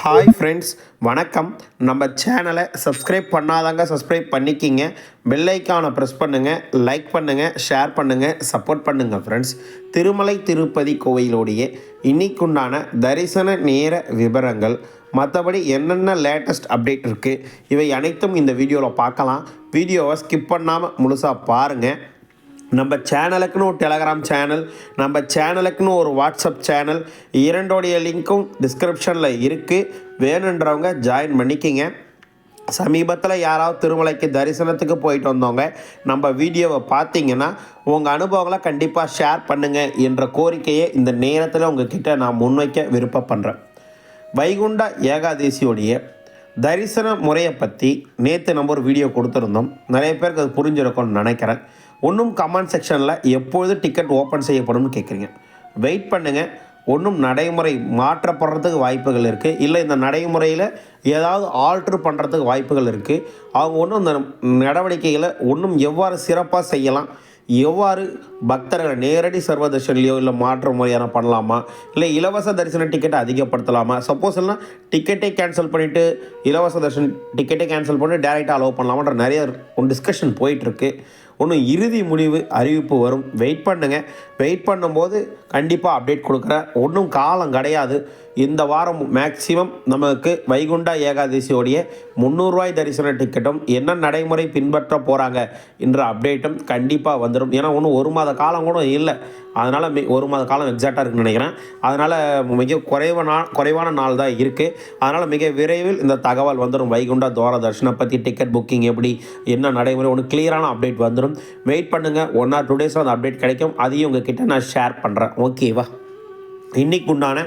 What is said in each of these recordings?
Hi friends, வணக்கம். நம்ம சேனலை சப்ஸ்கிரைப் பண்ணாதாங்க சப்ஸ்கிரைப் பண்ணிக்கிங்க. பெல் ஐக்கானை ப்ரெஸ் பண்ணுங்கள், லைக் பண்ணுங்கள், ஷேர் பண்ணுங்கள், சப்போர்ட் பண்ணுங்கள் ஃப்ரெண்ட்ஸ். திருமலை திருப்பதி கோயிலுடைய இன்னைக்குண்டான தரிசன நேர விவரங்கள், மற்றபடி என்னென்ன லேட்டஸ்ட் அப்டேட் இருக்குது, இவை அனைத்தும் இந்த வீடியோவில் பார்க்கலாம். வீடியோவை ஸ்கிப் பண்ணாமல் முழுசாக பாருங்கள். நம்ம சேனலுக்குன்னு ஒரு டெலகிராம் சேனல், நம்ம சேனலுக்குன்னு ஒரு வாட்ஸ்அப் சேனல், இரண்டோடைய லிங்க்கும் டிஸ்கிரிப்ஷனில் இருக்குது. வேணுன்றவங்க ஜாயின் பண்ணிக்கிங்க. சமீபத்தில் யாராவது திருமலைக்கு தரிசனத்துக்கு போயிட்டு வந்தவங்க நம்ம வீடியோவை பார்த்தீங்கன்னா உங்கள் அனுபவங்களை கண்டிப்பாக ஷேர் பண்ணுங்கள் என்ற கோரிக்கையை இந்த நேரத்தில் உங்ககிட்ட நான் முன்வைக்க விருப்பப்படுறேன். வைகுண்ட ஏகாதசியோடைய தரிசன முறையை பற்றி நேற்று நம்ம ஒரு வீடியோ கொடுத்துருந்தோம். நிறைய பேருக்கு அது புரிஞ்சிருக்கும்னு நினைக்கிறேன். ஒன்றும் கமெண்ட் செக்ஷனில் எப்பொழுது டிக்கெட் ஓப்பன் செய்யப்படும்னு கேட்குறீங்க. வெயிட் பண்ணுங்கள். ஒன்றும் நடைமுறை மாற்றப்படுறதுக்கு வாய்ப்புகள் இருக்குது, இல்லை இந்த நடைமுறையில் ஏதாவது ஆல்ட்ரு பண்ணுறதுக்கு வாய்ப்புகள் இருக்குது. அவங்க ஒன்றும் இந்த நடவடிக்கைகளை ஒன்றும் எவ்வாறு சிறப்பாக செய்யலாம், எவ்வாறு பக்தர்களை நேரடி சர்வ தரிசனிலையோ இல்லை மாற்று முறையான பண்ணலாமா, இல்லை இலவச தரிசன டிக்கெட்டை அதிகப்படுத்தலாமா, சப்போஸ் எல்லாம் டிக்கெட்டை கேன்சல் பண்ணிவிட்டு இலவச தரிசன டிக்கெட்டை கேன்சல் பண்ணி டேரெக்டாக அலோவ் பண்ணலாமான்ற நிறைய டிஸ்கஷன் போயிட்டுருக்கு. ஒன்றும் இறுதி முடிவு அறிவிப்பு வரும். வெயிட் பண்ணுங்கள். வெயிட் பண்ணும்போது கண்டிப்பாக அப்டேட் கொடுக்குறேன். ஒன்றும் காலம் கிடையாது. இந்த வாரம் மேக்ஸிமம் நமக்கு வைகுண்ட ஏகாதசியோடைய 300 ரூபாய் தரிசன டிக்கெட்டும் என்ன நடைமுறை பின்பற்ற போகிறாங்க என்ற அப்டேட்டும் கண்டிப்பாக வந்துடும். ஏன்னா ஒன்றும் ஒரு மாத காலம் கூட இல்லை. அதனால் ஒரு மாத காலம் எக்ஸாக்டாக இருக்குன்னு நினைக்கிறேன். அதனால் மிக குறைவான நாள் தான் இருக்குது. அதனால் மிக விரைவில் இந்த தகவல் வந்துடும். வைகுண்ட துவார தரிசனம் பற்றி டிக்கெட் புக்கிங் எப்படி, என்ன நடைமுறை, ஒன்று கிளியரான அப்டேட் வந்துடும். வெயிட் பண்ணுங்கள். 1 or 2 டேஸில் அந்த அப்டேட் கிடைக்கும். அதையும் உங்ககிட்ட நான் ஷேர் பண்ணுறேன். ஓகேவா? இன்னைக்கு உண்டான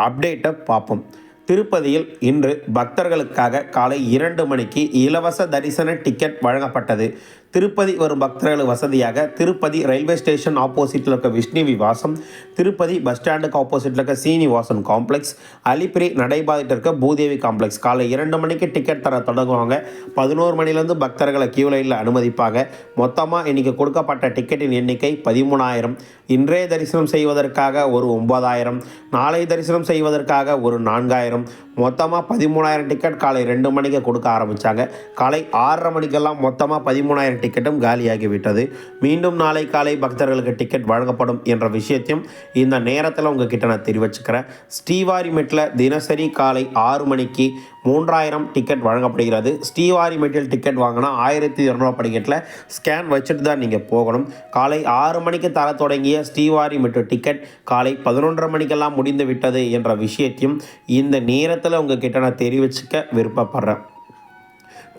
அப்டேட்டை பார்ப்போம். திருப்பதியில் இன்று பக்தர்களுக்காக காலை 2 மணிக்கு இலவச தரிசன டிக்கெட் வழங்கப்பட்டது. திருப்பதி வரும் பக்தர்களுக்கு வசதியாக திருப்பதி ரயில்வே ஸ்டேஷன் ஆப்போசிட்டில் இருக்க விஷ்ணு விவாசம், திருப்பதி பஸ் ஸ்டாண்டுக்கு ஆப்போசிட்டில் இருக்க சீனிவாசன் காம்ப்ளெக்ஸ், அலிப்பிரி நடைபாதையில் இருக்க பூதேவி காம்ப்ளெக்ஸ் காலை 2 மணிக்கு டிக்கெட் தர தொடங்குவாங்க. 11 மணிலேருந்து பக்தர்களை கியூ லைனில் அனுமதிப்பாங்க. மொத்தமாக இன்றைக்கி கொடுக்கப்பட்ட டிக்கெட்டின் எண்ணிக்கை 13,000. இன்றைய தரிசனம் செய்வதற்காக ஒரு 9,000, நாளை தரிசனம் செய்வதற்காக ஒரு 4,000, மொத்தமாக 13,000 டிக்கெட் காலை 2 மணிக்கு கொடுக்க ஆரம்பித்தாங்க. காலை 6:30 மணிக்கெல்லாம் மொத்தமாக 13,000 டிக்கெட்டும் காலியாகிவிட்டது. மீண்டும் நாளை காலை பக்தர்களுக்கு டிக்கெட் வழங்கப்படும் என்ற விஷயத்தையும் இந்த நேரத்தில் உங்ககிட்ட நான் தெரிவிச்சுக்கிறேன். ஸ்ரீவாரிமெட்டில் தினசரி காலை 6 மணிக்கு 3,000 டிக்கெட் வழங்கப்படுகிறது. ஸ்ரீவாரிமெட்டில் டிக்கெட் வாங்கினா 1,200 டிக்கெட்டில் ஸ்கேன் வச்சுட்டு தான் நீங்கள் போகணும். காலை 6 மணிக்கு தர தொடங்கிய ஸ்ரீவாரிமெட்டு டிக்கெட் காலை 11:30 மணிக்கெல்லாம் முடிந்து விட்டது என்ற விஷயத்தையும் இந்த நேரத்தில் உங்ககிட்ட நான் தெரிவிச்சுக்க விருப்பப்படுறேன்.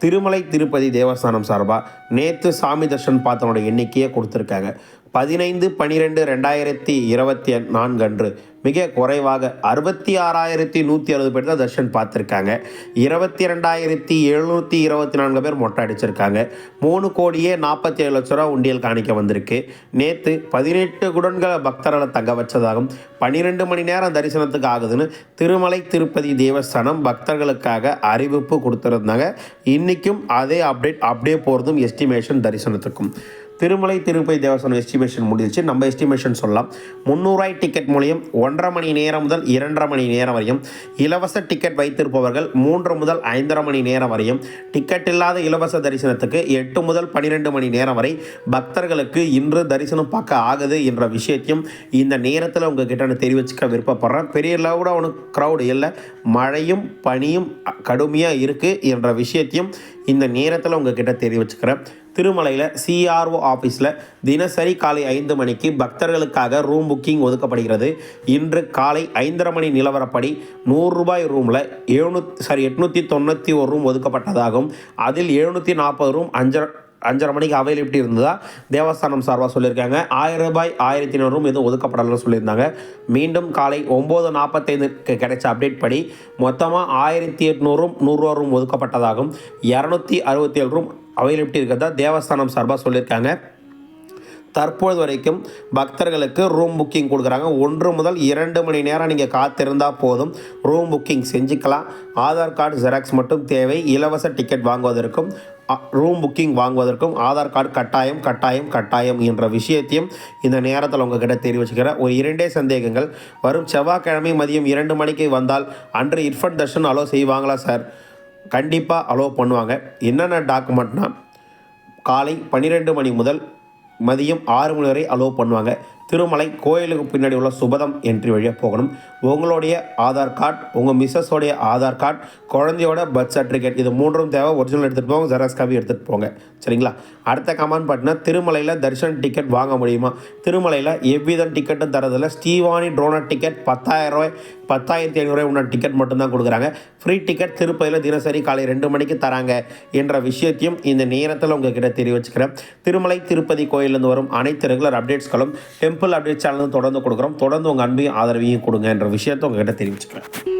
திருமலை திருப்பதி தேவஸ்தானம் சார்பாக நேற்று சாமி தர்ஷன் பார்த்தனோட எண்ணிக்கையை கொடுத்துருக்காங்க. 15/12/2024 அன்று மிக குறைவாக 66,160 பேர் தான் தர்ஷன் பார்த்துருக்காங்க. 22,724 பேர் மொட்டை அடிச்சிருக்காங்க. 3,47,00,000 உண்டியல் காணிக்க வந்திருக்கு. நேற்று 18 குடன்களை பக்தர்களை தங்க வச்சதாகவும் 12 மணி நேரம் தரிசனத்துக்கு ஆகுதுன்னு திருமலை திருப்பதி தேவஸ்தானம் பக்தர்களுக்காக அறிவிப்பு கொடுத்துருந்தாங்க. இன்றைக்கும் அதே அப்டேட் அப்படியே போகிறதும் எஸ்டிமேஷன் தரிசனத்துக்கும். திருமலை திருப்பதி தேவஸ்தானம் எஸ்டிமேஷன் முடிஞ்சிச்சு. நம்ம எஸ்டிமேஷன் சொல்லலாம். 300 ரூபாய் டிக்கெட் மூலியம் 1.5 மணி நேரம் முதல் 2.5 மணி நேரம் வரையும், இலவச டிக்கெட் வைத்திருப்பவர்கள் 3 முதல் 5.5 மணி நேரம் வரையும், டிக்கெட் இல்லாத இலவச தரிசனத்துக்கு 8 முதல் 12 மணி நேரம் வரை பக்தர்களுக்கு இன்று தரிசனம் பார்க்க ஆகுது என்ற விஷயத்தையும் இந்த நேரத்தில் உங்ககிட்ட நான் தெரிவிச்சுக்க விருப்பப்படுறேன். பெரிய லவுடாக ஒன்று க்ரௌடு இல்லை, மழையும் பனியும் கடுமையாக இருக்குது என்ற விஷயத்தையும் இந்த நேரத்தில் உங்ககிட்ட தெரிவிச்சுக்கிறேன். திருமலையில் CRO ஆஃபீஸில் தினசரி காலை 5 மணிக்கு பக்தர்களுக்காக ரூம் புக்கிங் ஒதுக்கப்படுகிறது. இன்று காலை 5:30 மணி நிலவரப்படி 100 ரூபாய் ரூமில் 891 ரூம் ஒதுக்கப்பட்டதாகவும் அதில் 740 ரூம் 5:30 மணிக்கு அவைலபிலிட்டி இருந்ததா தேவஸ்தானம் சார்பாக சொல்லியிருக்காங்க. 1,000 ரூபாய் 1,400 ரூம் எதுவும் ஒதுக்கப்படலன்னு சொல்லியிருந்தாங்க. மீண்டும் காலை 9:45 கிடைச்ச அப்டேட் படி மொத்தமாக 1,800 ரூம் 100 ரூம் ஒதுக்கப்பட்டதாகவும் 267 ரூம் அவைலபிலிட்டி இருக்கிறதா தேவஸ்தானம் சார்பாக சொல்லியிருக்காங்க. தற்போது வரைக்கும் பக்தர்களுக்கு ரூம் புக்கிங் கொடுக்குறாங்க. 1 முதல் 2 மணி நேரம் நீங்கள் காத்திருந்தால் போதும், ரூம் புக்கிங் செஞ்சுக்கலாம். ஆதார் கார்டு ஜெராக்ஸ் மட்டும் தேவை. இலவச டிக்கெட் வாங்குவதற்கும் ரூம் புக்கிங் வாங்குவதற்கும் ஆதார் கார்டு கட்டாயம் கட்டாயம் கட்டாயம் என்ற விஷயத்தையும் இந்த நேரத்தில் உங்ககிட்ட தெரிவிச்சுக்கிறேன். ஒரு 2 சந்தேகங்கள். வரும் செவ்வாய்க்கிழமை மதியம் 2 மணிக்கு வந்தால் அன்று இர்ஃபன் தர்ஷன் அலோவ் செய்வாங்களா சார்? கண்டிப்பாக அலோவ் பண்ணுவாங்க. என்னென்ன டாக்குமெண்ட்னா, காலை 12 மணி முதல் மதியம் 6 மணி வரை அலோவ் பண்ணுவாங்க. திருமலை கோயிலுக்கு பின்னாடி உள்ள சுபதம் என்ட்ரி வழியாக போகணும். உங்களுடைய ஆதார் கார்டு, உங்கள் மிஸ்ஸஸோடைய ஆதார் கார்டு, குழந்தையோட பர்த் சர்டிஃபிகேட், இது 3ம் தேவை. ஒரிஜினல் எடுத்துகிட்டு போங்க, ஜெராக்ஸ் காப்பி எடுத்துகிட்டு போங்க. சரிங்களா? அடுத்த கமெண்ட் பார்த்தீங்கன்னா, திருமலையில் தர்ஷன் டிக்கெட் வாங்க முடியுமா? திருமலையில் எவ்வித டிக்கெட்டும் தரதில்லை. ஸ்ரீவாணி ட்ரோனர் டிக்கெட் 10,000 ரூபாய் 10,500 உள்ள டிக்கெட் மட்டும்தான் கொடுக்குறாங்க. ஃப்ரீ டிக்கெட் திருப்பதியில் தினசரி காலை 2 மணிக்கு தராங்க என்ற விஷயத்தையும் இந்த நேரத்தில் உங்ககிட்ட தெரிவிச்சுக்கிறேன். திருமலை திருப்பதி கோயிலிருந்து வரும் அனைத்து ரெகுலர் அப்டேட்ஸ்களும் டெம்பிள் அப்டேட் சேனலும் தொடர்ந்து கொடுக்குறோம். தொடர்ந்து உங்கள் அன்பையும் ஆதரவையும் கொடுங்க என்ற விஷயத்தை உங்ககிட்ட தெரிவிச்சுக்கிறேன்.